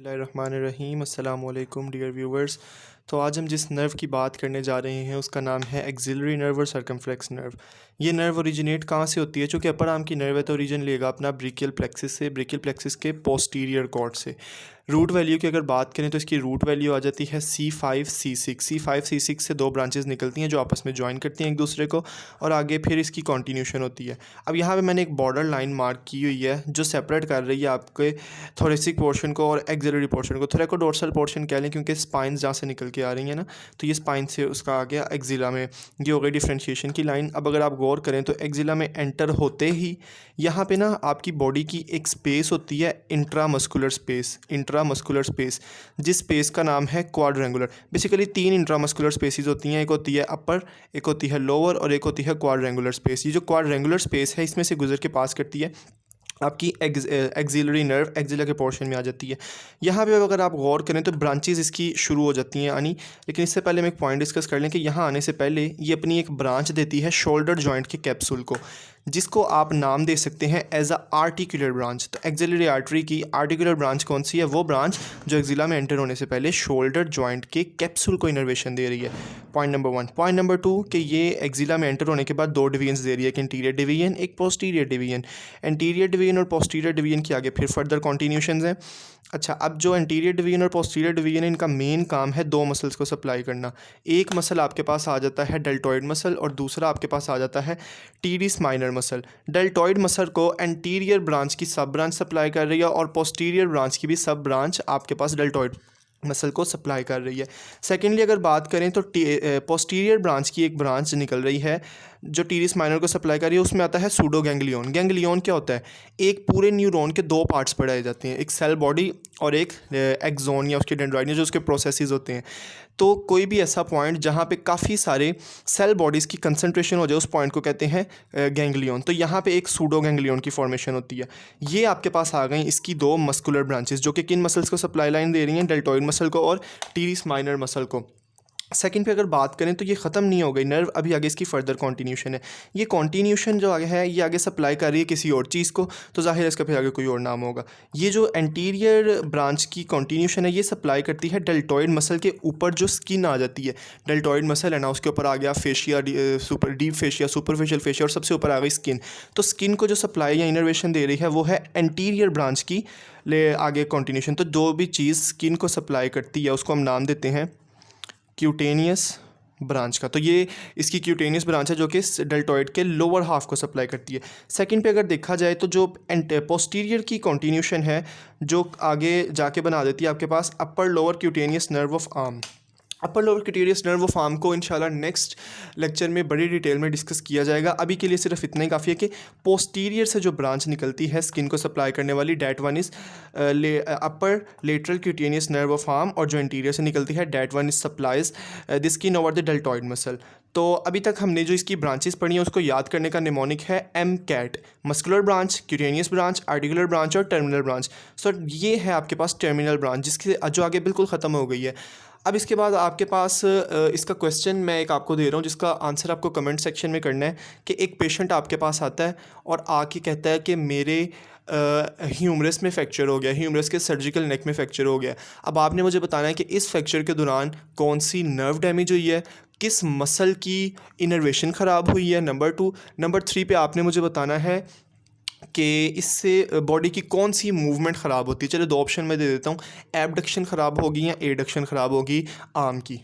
बिस्मिल्लाहिर्रहमानिर्रहीम अस्सलाम वालेकुम डियर व्यूवर्स। तो आज हम जिस नर्व की बात करने जा रहे हैं उसका नाम है एक्सिलरी नर्व और सर्कमफ्लेक्स नर्व। ये नर्व ओरिजिनेट कहाँ से होती है? चूँकि अपर आर्म की नर्व है तो ओरिजिन लेगा अपना ब्रेकियल प्लेक्सिस से, ब्रेकियल प्लेक्सिस के पोस्टीरियर कॉर्ड से। रूट वैल्यू की अगर बात करें तो इसकी रूट वैल्यू आ जाती है C5 C6। C5 C6 से दो ब्रांचेस निकलती हैं जो आपस में ज्वाइन करती हैं एक दूसरे को, और आगे फिर इसकी कॉन्टिन्यूशन होती है। अब यहाँ पे मैंने एक बॉर्डर लाइन मार्क की हुई है जो सेपरेट कर रही है आपके थोरेसिक पोर्शन को और एक्सिलरी पोर्शन को। थोरैकोडोर्सल पोर्शन कह लें क्योंकि स्पाइंस जहाँ से निकल के आ रही हैं ना, तो ये स्पाइन से उसका आ गया एक्जिला में। ये हो गई डिफ्रेंशिएशन की लाइन। अब अगर आप गौर करें तो एक्जिला में एंटर होते ही यहाँ पे ना आपकी बॉडी की एक स्पेस होती है इंट्रामस्कुलर स्पेस, इंट्रामस्कुलर स्पेस, जिस स्पेस का नाम है क्वाड्रेंगुलर। बेसिकली तीन इंट्रामस्कुलर स्पेसिस होती हैं, एक होती है अपर, एक होती है लोअर और एक होती है क्वाड्रेंगुलर स्पेस। ये जो क्वाड्रेंगुलर स्पेस है इसमें से गुजर के पास करती है आपकी एक्सिलरी नर्व, एक्सिला के पोर्शन में आ जाती है। यहाँ पे अगर आप गौर करें तो ब्रांचेस इसकी शुरू हो जाती हैं आनी। लेकिन इससे पहले हम एक पॉइंट डिस्कस कर लें कि यहाँ आने से पहले ये अपनी एक ब्रांच देती है शोल्डर जॉइंट के कैप्सूल को, जिसको आप नाम दे सकते हैं एज अ आर्टिकुलर ब्रांच। तो एक्सिलरी आर्टरी की आर्टिकुलर ब्रांच कौन सी है? वो ब्रांच जो एक्सिला में एंटर होने से पहले शोल्डर जॉइंट के कैप्सूल को इनर्वेशन दे रही है। Point number 1। पॉइंट नंबर 2 कि ये एक्सिला में एंटर होने के बाद दो डिवीजन्स दे रही है, एक इंटीरियर डिवीजन, एक पोस्टीरियर डिवीजन। इंटीरियर डिवीजन और पोस्टीरियर डिवीजन के आगे फिर फर्दर कॉन्टिन्यूशंस हैं। अच्छा, अब जो इंटीरियर डिवीजन और पोस्टीरियर डिवीजन है इनका मेन काम है दो मसल्स को सप्लाई करना। एक मसल आपके पास आ जाता है डेल्टॉइड मसल और दूसरा आपके पास आ जाता है टीडिस माइनर मसल। डेल्टॉइड मसल को एंटीरियर ब्रांच की सब ब्रांच सप्लाई कर रही है और पोस्टीरियर ब्रांच की भी सब ब्रांच आपके पास डेल्टॉइड मसल को सप्लाई कर रही है। सेकेंडली अगर बात करें तो पोस्टीरियर ब्रांच की एक ब्रांच निकल रही है जो टीरिस माइनर को सप्लाई कर रही है, उसमें आता है सूडो गैंग्लियन। गैंग्लियन क्या होता है? एक पूरे न्यूरॉन के दो पार्ट्स पढ़ाए जाते हैं, एक सेल बॉडी और एक एक्सोन या उसके डेंड्राइट जो उसके प्रोसेसेस होते हैं। तो कोई भी ऐसा पॉइंट जहाँ पे काफ़ी सारे सेल बॉडीज़ की कंसंट्रेशन हो जाए उस पॉइंट को कहते हैं गैंग्लियन। तो यहाँ पे एक सूडो गैंग्लियन की फॉर्मेशन होती है। ये आपके पास आ गई इसकी दो मस्कुलर ब्रांचेस जो कि किन मसल्स को सप्लाई लाइन दे रही हैं? डेल्टॉइड मसल को और टीरिस माइनर मसल को। सेकंड पे अगर बात करें तो ये ख़त्म नहीं हो गई नर्व, अभी आगे इसकी फर्दर कॉन्टिन्यूशन है। ये कॉन्टिन्यूशन जो आगे है ये आगे सप्लाई कर रही है किसी और चीज़ को, तो जाहिर है इसका फिर आगे कोई और नाम होगा। ये जो एंटीरियर ब्रांच की कॉन्टिन्यूशन है ये सप्लाई करती है डेल्टॉइड मसल के ऊपर जो स्किन आ जाती है। डेल्टॉइड मसल है ना, उसके ऊपर आ गया fascia, super deep fascia, superficial fascia और सबसे ऊपर आ गई स्किन। तो स्किन को जो सप्लाई या इनर्वेशन दे रही है वो है एंटीरियर ब्रांच की ले आगे कॉन्टिन्यूशन। तो जो भी चीज़ स्किन को सप्लाई करती है उसको हम नाम देते हैं क्यूटेनियस ब्रांच का। तो ये इसकी क्यूटेनियस ब्रांच है जो कि डेल्टॉइड के लोअर हाफ को सप्लाई करती है। सेकंड पे अगर देखा जाए तो जो पोस्टीरियर की कॉन्टिन्यूशन है जो आगे जाके बना देती है आपके पास upper lower cutaneous nerve of arm. Upper lower cutaneous nerve of arm को इंशाल्लाह नेक्स्ट लेक्चर में बड़ी डिटेल में डिस्कस किया जाएगा। अभी के लिए सिर्फ इतना ही काफ़ी है कि पोस्टीरियर से जो ब्रांच निकलती है स्किन को सप्लाई करने वाली, that one is upper lateral cutaneous nerve of arm, और जो इंटीरियर से निकलती है that one is supplies the skin over the deltoid muscle. तो अभी तक हमने जो इसकी ब्रांचेस पढ़ी हैं उसको याद करने का निमोनिक है MCAT, muscular branch, cutaneous branch, articular branch और टर्मिनल ब्रांच। सो ये है आपके पास टर्मिनल ब्रांच जिसके जो आगे बिल्कुल ख़त्म हो गई है। अब इसके बाद आपके पास इसका क्वेश्चन मैं एक आपको दे रहा हूँ जिसका आंसर आपको कमेंट सेक्शन में करना है कि एक पेशेंट आपके पास आता है और आके कहता है कि मेरे ह्यूमरस में फ्रैक्चर हो गया, ह्यूमरस के सर्जिकल नेक में फ्रैक्चर हो गया। अब आपने मुझे बताना है कि इस फ्रैक्चर के दौरान कौन सी नर्व डैमेज हुई है, किस मसल की इनर्वेशन ख़राब हुई है, नंबर 2। नंबर 3 पे आपने मुझे बताना है कि इससे बॉडी की कौन सी मूवमेंट ख़राब होती है। चलो दो ऑप्शन मैं दे देता हूँ, एबडक्शन ख़राब होगी या एडक्शन ख़राब होगी आर्म की।